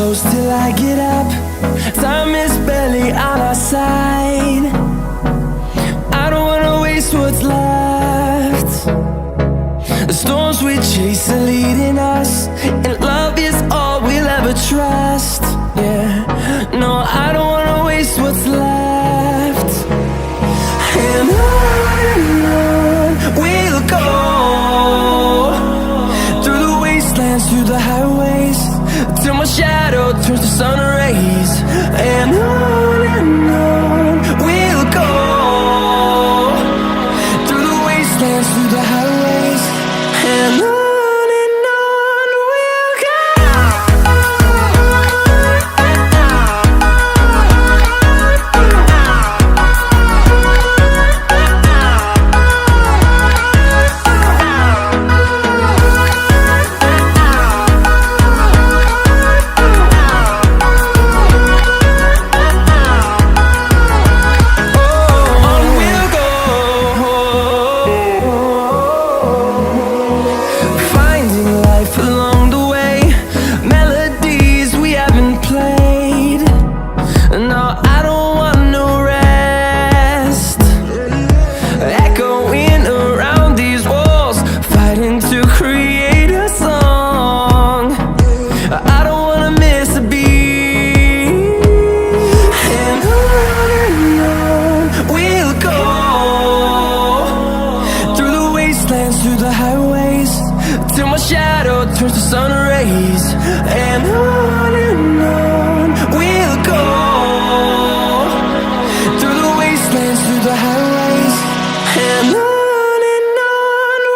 close till I get up. Time is barely on our side. I don't wanna waste what's left. The storms we chase are leading us, and love is all we'll ever trust. Yeah, no, I don't wanna waste what's left. And on we'll go, through the wastelands, through the highways, till my shadow turns to sun rays. And on we'll go, through the wastelands, through the highways, and on we'll go. Through the highways, till my shadow turns to sun rays. And on we'll go, through the wastelands, through the highways, and on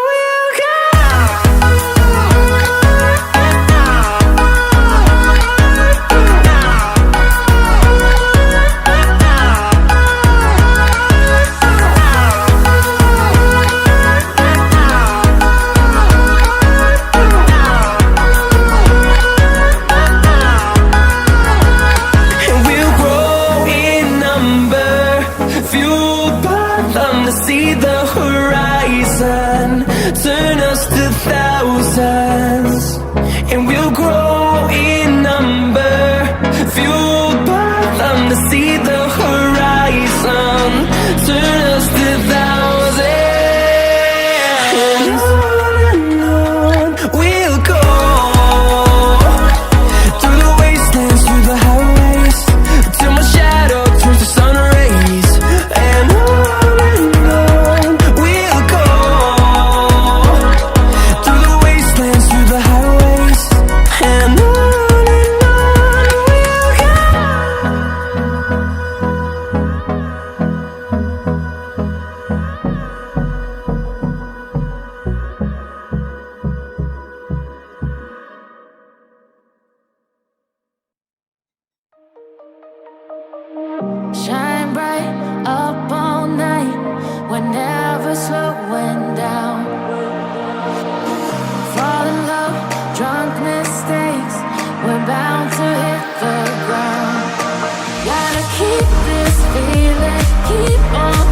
we'll go. See the horizon turn us to thousands, and we'll grow in number, fueled by them to see the horizon turn us to thousands. And on we'll go, through the wastelands, through the highways, till my shadow turns to sun rays. And shine bright up all night, we're never slowing down. Fall in love, drunk mistakes, we're bound to hit the ground. Gotta keep this feeling, keep on